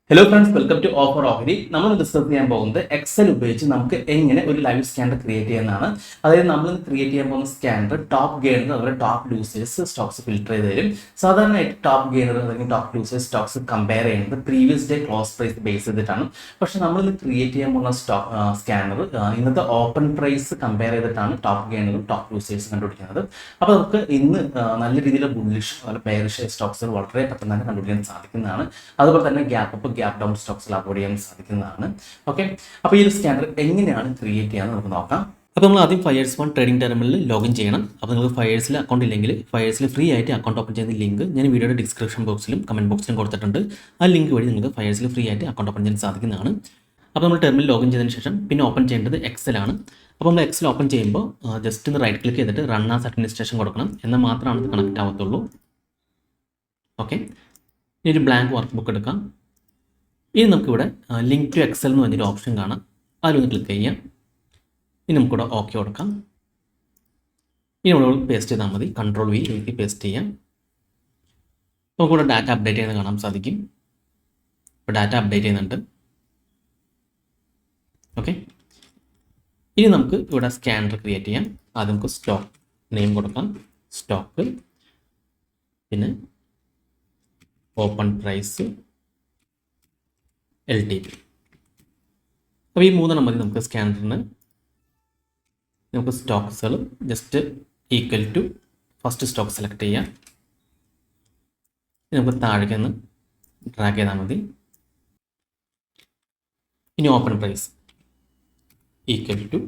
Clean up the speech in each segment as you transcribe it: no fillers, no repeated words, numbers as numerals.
Hello friends, welcome to offer ഓഹരി. നമ്മൾ discuss ചെയ്യാൻ പോകുന്നത് എക്സൽ ഉപയോഗിച്ച് നമുക്ക് എങ്ങനെ ഒരു ലൈവ് സ്കാനർ ക്രിയേറ്റ് ചെയ്യുന്നതാണ്. അതായത് നമ്മൾ ക്രിയേറ്റ് ചെയ്യാൻ പോകുന്ന സ്കാനർ ടോപ്പ് ഗെയിനർ അതുപോലെ ടോപ്പ് ലൂസേഴ്സ് സ്റ്റോക്സ് ഫിൽട്ടർ ചെയ്ത് തരും. സാധാരണയായിട്ട് ടോപ്പ് ഗെയിനർ അല്ലെങ്കിൽ ടോപ്പ് ലൂസേഴ്സ് സ്റ്റോക്സ് കമ്പയർ ചെയ്യുന്നത് previous day close price base ചെയ്തിട്ടാണ്. പക്ഷേ നമ്മൾ ക്രിയേറ്റ് ചെയ്യാൻ പോകുന്ന സ്കാനർ ഇന്നത്തെ ഓപ്പൺ പ്രൈസ് കമ്പയർ ചെയ്തിട്ടാണ് ടോപ്പ് ഗെയിനറും ടോപ്പ് ലൂസേഴ്സും കണ്ടുപിടിക്കുന്നത്. അപ്പോൾ നമുക്ക് ഇന്ന് നല്ല രീതിയിൽ ബുള്ളിഷ് അതുപോലെ ബെയറിഷ് സ്റ്റോക്സുകൾ വളരെ പെട്ടെന്ന് തന്നെ കണ്ടുപിടിക്കാൻ സാധിക്കുന്നതാണ്. അതുപോലെ തന്നെ ഗ്യാപ്പ് ഡൗൺ സ്റ്റോക്സിൽ അവോയ്ഡ് ചെയ്യാൻ സാധിക്കുന്നതാണ്. ഓക്കെ, അപ്പോൾ ഈ ഒരു സ്കാനർ എങ്ങനെയാണ് ക്രിയേറ്റ് ചെയ്യാന്ന് നമുക്ക് നോക്കാം. അപ്പോൾ നമ്മൾ ആദ്യം ഫയേഴ്സ് വൺ ട്രേഡിംഗ് ടെർമിനലിൽ ലോഗിൻ ചെയ്യണം. അപ്പോൾ നിങ്ങൾക്ക് ഫയേഴ്സിൽ അക്കൗണ്ട് ഇല്ലെങ്കിൽ ഫയേഴ്സിൽ ഫ്രീ ആയിട്ട് അക്കൗണ്ട് ഓപ്പൺ ചെയ്യുന്ന ലിങ്ക് ഞാൻ വീഡിയോയുടെ ഡിസ്ക്രിപ്ഷൻ ബോക്സിലും കമൻറ്റ് ബോക്സിലും കൊടുത്തിട്ടുണ്ട്. ആ ലിങ്ക് വഴി നിങ്ങൾക്ക് ഫയേഴ്സിൽ ഫ്രീ ആയിട്ട് അക്കൗണ്ട് ഓപ്പൺ ചെയ്യാൻ സാധിക്കുന്നതാണ്. അപ്പോൾ നമ്മൾ ടെർമിനൽ ലോഗിൻ ചെയ്തതിന് ശേഷം പിന്നെ ഓപ്പൺ ചെയ്യേണ്ടത് എക്സൽ ആണ്. അപ്പോൾ നമ്മൾ എക്സൽ ഓപ്പൺ ചെയ്യുമ്പോൾ ജസ്റ്റ് ഒന്ന് റൈറ്റ് ക്ലിക്ക് ചെയ്തിട്ട് റൺ ആസ് അഡ്മിനിസ്ട്രേഷൻ കൊടുക്കണം. എന്നാൽ മാത്രമാണ് ഇത് കണക്റ്റ് ആവത്തുള്ളൂ. ഓക്കെ, ഇനി ഒരു ബ്ലാങ്ക് വർക്ക് ബുക്ക് എടുക്കാം. ഇനി നമുക്കിവിടെ ലിങ്ക് ടു എക്സൽ എന്ന് പറഞ്ഞൊരു ഓപ്ഷൻ കാണാം. അതിലൊന്ന് ക്ലിക്ക് ചെയ്യാം. ഇനി നമുക്കിവിടെ ഓക്കെ കൊടുക്കാം. ഇനി നമ്മൾ പേസ്റ്റ് ചെയ്താൽ മതി. കൺട്രോൾ വി എഴുതി പേസ്റ്റ് ചെയ്യാം. നമുക്കിവിടെ ഡാറ്റ അപ്ഡേറ്റ് ചെയ്യുന്നത് കാണാൻ സാധിക്കും. ഇപ്പോൾ ഡാറ്റ അപ്ഡേറ്റ് ചെയ്യുന്നുണ്ട്. ഓക്കെ, ഇനി നമുക്ക് ഇവിടെ സ്കാനർ ക്രിയേറ്റ് ചെയ്യാം. ആദ്യം നമുക്ക് സ്റ്റോക്ക് നെയിം കൊടുക്കാം. സ്റ്റോക്ക്, പിന്നെ ഓപ്പൺ പ്രൈസ്, LTP. അപ്പോൾ ഈ മൂന്നെണ്ണം മതി നമുക്ക് സ്കാനറിന്. നമുക്ക് സ്റ്റോക്സുകൾ just equal to first stock select ചെയ്യാം. നമുക്ക് താഴേക്ക് ഒന്ന് ഡ്രാഗ് ചെയ്താൽ മതി. ഇനി open price equal to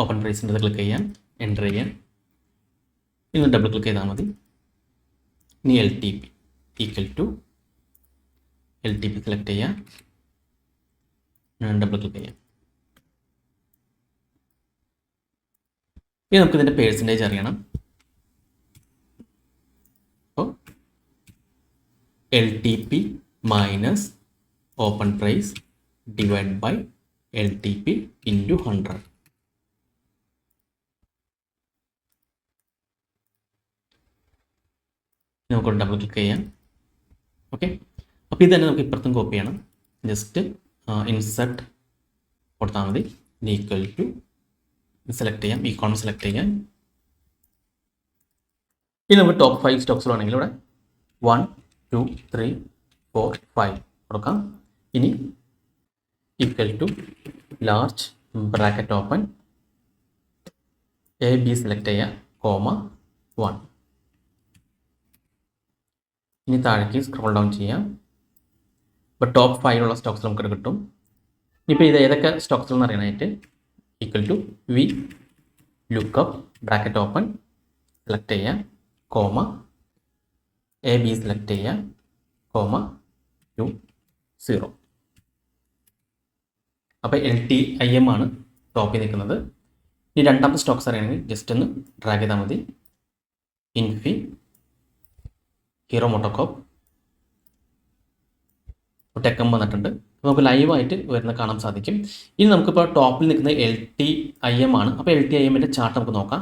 open പ്രൈസിൻ്റെ ക്ലിക്ക് ചെയ്യാം, എൻ്റർ ചെയ്യാം. ഇനി ഡബിൾ ക്ലിക്ക് ചെയ്താൽ മതി. ഇനി LTP equal to LTP select ചെയ്യാം, ഡബിൾ ക്ലിക്ക് ചെയ്യാം. ഇനി നമുക്ക് ഇതിൻ്റെ പേഴ്സൻറ്റേജ് അറിയണം. അപ്പോൾ LTP minus open price divide by LTP into 100. നമുക്ക് ഡബിൾ ക്ലിക്ക് ചെയ്യാം. ഓക്കെ, അപ്പോൾ ഇത് തന്നെ നമുക്ക് ഇപ്പുറത്തും കോപ്പി ചെയ്യണം. ജസ്റ്റ് ഇൻസെർട്ട് കൊടുത്താൽ മതി. ഈക്വൽ ടു സെലക്ട് ചെയ്യാം, ഈ കോളം സെലക്ട് ചെയ്യാം. ഇനി നമുക്ക് ടോപ്പ് 5 സ്റ്റോക്സ് വേണമെങ്കിൽ ഇവിടെ 1, 2, 3, 4, 5 കൊടുക്കാം. ഇനി equal to large bracket open AB select ചെയ്യാം, കോമ 1. ഇനി താഴേക്ക് സ്ക്രോൾ ഡൗൺ ചെയ്യാം. ഇപ്പോൾ ടോപ്പ് 5 സ്റ്റോക്സ് നമുക്ക് കിട്ടും. ഇനിയിപ്പോൾ ഇത് ഏതൊക്കെ സ്റ്റോക്സ് എന്ന് അറിയാനായിട്ട് equal to V lookup bracket open select ചെയ്യാം, കോമ AB സെലക്ട് ചെയ്യാം, കോമ 2, 0. അപ്പോൾ LTIM ആണ് ടോപ്പിൽ നിൽക്കുന്നത്. ഇനി രണ്ടാമത്തെ സ്റ്റോക്സ് അറിയണമെങ്കിൽ ജസ്റ്റ് ഒന്ന് ഡ്രാഗ് ചെയ്താൽ മതി. ഇൻഫി, ഹീറോ മോട്ടോകോപ്പ്, ടെക്കം വന്നിട്ടുണ്ട്. നമുക്ക് ലൈവായിട്ട് വരുന്ന കാണാൻ സാധിക്കും. ഇനി നമുക്കിപ്പോൾ ടോപ്പിൽ നിൽക്കുന്ന LTIM ആണ്. അപ്പോൾ LTIMൻ്റെ ചാർട്ട് നമുക്ക് നോക്കാം.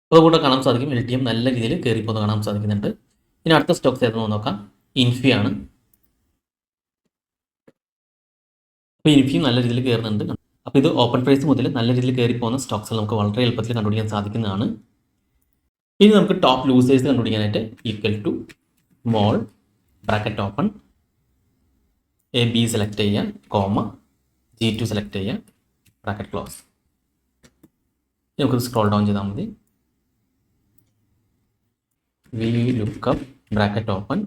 അപ്പോൾ കൂടെ കാണാൻ സാധിക്കും LTIM നല്ല രീതിയിൽ കയറിപ്പോന്ന് കാണാൻ സാധിക്കുന്നുണ്ട്. ഇനി അടുത്ത സ്റ്റോക്സ് ഏതെന്ന് നോക്കാം. ഇൻഫി ആണ്. അപ്പോൾ ഇൻഫി നല്ല രീതിയിൽ കയറുന്നുണ്ട്. അപ്പോൾ ഇത് ഓപ്പൺ പ്രൈസ് മുതൽ നല്ല രീതിയിൽ കയറിപ്പോകുന്ന സ്റ്റോക്സുകൾ നമുക്ക് വളരെ എളുപ്പത്തിൽ കണ്ടുപിടിക്കാൻ സാധിക്കുന്നതാണ്. ഇനി നമുക്ക് ടോപ്പ് ലൂസേഴ്സ് കണ്ടുപിടിക്കാനായിട്ട് equal to small bracket open AB select ചെയ്യുക, കോമ G2 സെലക്ട് ചെയ്യുക, ബ്രാക്കറ്റ് ക്ലോസ്. നമുക്ക് സ്ക്രോൾ ഡൗൺ ചെയ്താൽ മതി. V lookup bracket open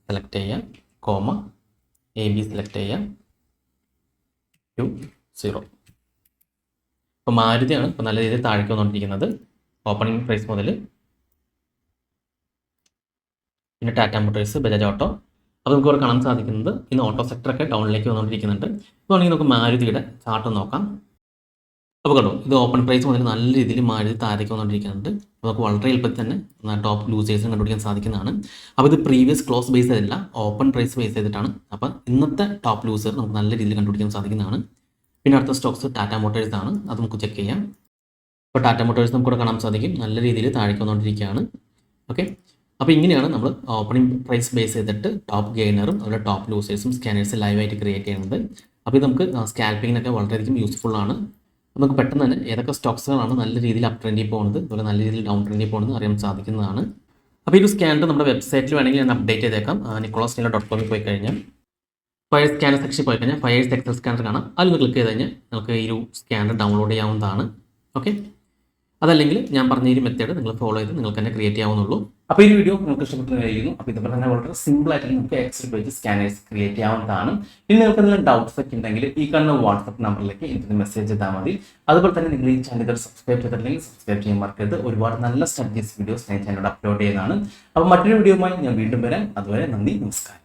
select ചെയ്യുക, കോമ AB സെലക്ട് ചെയ്യുക, 2, 0. ഇപ്പോൾ മാരുതിയാണ് ഇപ്പോൾ നല്ല രീതിയിൽ താഴേക്ക് വന്നുകൊണ്ടിരിക്കുന്നത് ഓപ്പണിംഗ് പ്രൈസ് മുതൽ. പിന്നെ ടാറ്റ മോട്ടോഴ്സ്, ബജാജ് ഓട്ടോ. അപ്പോൾ നമുക്ക് ഇവിടെ കാണാൻ സാധിക്കുന്നത് ഇന്ന് ഓട്ടോ സെക്ടറൊക്കെ ഡൗണിലേക്ക് വന്നുകൊണ്ടിരിക്കുന്നുണ്ട്. അപ്പോൾ ആണെങ്കിൽ നമുക്ക് മാരുതിയുടെ ചാർട്ട് നോക്കാം. അപ്പോൾ കണ്ടോ, ഇത് ഓപ്പൺ പ്രൈസ് മുതൽ നല്ല രീതിയിൽ മാരുതി താഴേക്ക് വന്നുകൊണ്ടിരിക്കുന്നുണ്ട്. അപ്പോൾ നമുക്ക് വളരെ എളുപ്പത്തിൽ തന്നെ ടോപ്പ് ലൂസേഴ്സും കണ്ടുപിടിക്കാൻ സാധിക്കുന്നതാണ്. അപ്പോൾ ഇത് പ്രീവിയസ് ക്ലോസ് ബേസ് ചെയ്തില്ല, ഓപ്പൺ പ്രൈസ് ബേസ് ചെയ്തിട്ടാണ്. അപ്പോൾ ഇന്നത്തെ ടോപ്പ് ലൂസർ നമുക്ക് നല്ല രീതിയിൽ കണ്ടുപിടിക്കാൻ സാധിക്കുന്നതാണ്. പിന്നെ അടുത്ത സ്റ്റോക്സ് ടാറ്റ മോട്ടോഴ്സ് ആണ്. അത് നമുക്ക് ചെക്ക് ചെയ്യാം. അപ്പോൾ ടാറ്റ മോട്ടോഴ്സ് നമുക്കിവിടെ കാണാൻ സാധിക്കും നല്ല രീതിയിൽ താഴേക്ക് വന്നുകൊണ്ടിരിക്കുകയാണ്. ഓക്കെ, അപ്പോൾ ഇങ്ങനെയാണ് നമ്മൾ ഓപ്പണിംഗ് പ്രൈസ് ബേസ് ചെയ്തിട്ട് ടോപ്പ് ഗെയിനറും അതുപോലെ ടോപ്പ് ലൂസേഴ്സും സ്കാനേഴ്സും ലൈവായിട്ട് ക്രിയേറ്റ് ചെയ്യുന്നത്. അപ്പോൾ ഇത് നമുക്ക് സ്കാൽപ്പിങ്ങിനൊക്കെ വളരെയധികം യൂസ്ഫുൾ ആണ്. നമുക്ക് പെട്ടെന്ന് തന്നെ ഏതൊക്കെ സ്റ്റോക്സുകളാണ് നല്ല രീതിയിൽ അപ് ട്രെൻഡിൽ പോകുന്നത് അതുപോലെ നല്ല രീതിയിൽ ഡൗൺ ട്രെൻഡിൽ പോകുന്നത് അറിയാൻ സാധിക്കുന്നതാണ്. അപ്പോൾ ഈ ഒരു സ്കാനർ നമ്മുടെ വെബ്സൈറ്റിൽ വേണമെങ്കിൽ ഞാൻ അപ്ഡേറ്റ് ചെയ്തേക്കാം. nicolasnilo.com പോയി കഴിഞ്ഞാൽ ഫയർ സ്കാനർ സെക്ഷൻ പോയി കഴിഞ്ഞാൽ ഫയേഴ്സ് എക്സൽ സ്കാനർ കാണാം. അതിലൊന്ന് ക്ലിക്ക് ചെയ്ത് കഴിഞ്ഞാൽ നമുക്ക് ഈ ഒരു സ്കാനർ ഡൗൺലോഡ് ചെയ്യാവുന്നതാണ്. ഓക്കെ, അതല്ലെങ്കിൽ ഞാൻ പറഞ്ഞ ഈ മെത്തേഡ് നിങ്ങൾ ഫോളോ ചെയ്ത് നിങ്ങൾക്ക് തന്നെ ക്രിയേറ്റ് ചെയ്യാവുന്നുള്ളൂ. അപ്പോൾ ഈ വീഡിയോ നിങ്ങൾക്ക് ഇഷ്ടപ്പെട്ടതായിരുന്നു. അപ്പോൾ ഇതുപോലെ തന്നെ വളരെ സിമ്പിൾ ആയിട്ട് നമുക്ക് എക്സൽ ഉപയോഗിച്ച് സ്കാനേഴ്സ് ക്രിയേറ്റ് ചെയ്യാവുന്നതാണ്. ഇനി നിങ്ങൾക്ക് എന്തെങ്കിലും ഡൗട്ട്സ് ഒക്കെ ഉണ്ടെങ്കിൽ ഈ കാണുന്ന വാട്സ്ആപ്പ് നമ്പറിലേക്ക് എനിക്ക് മെസ്സേജ് ചെയ്താൽ മതി. അതുപോലെ തന്നെ നിങ്ങൾ ഈ ചാനൽ സബ്സ്ക്രൈബ് ചെയ്തിട്ടുണ്ടെങ്കിൽ സബ്സ്ക്രൈബ് ചെയ്യാൻ മറക്കരുത്. ഒരുപാട് നല്ല സ്റ്റഡീസ് വീഡിയോസ് ഞാൻ ചാനലിൽ അപ്ലോഡ് ചെയ്യുന്നതാണ്. അപ്പോൾ മറ്റൊരു വീഡിയോയുമായി ഞാൻ വീണ്ടും വരാം. അതുവരെ നന്ദി, നമസ്കാരം.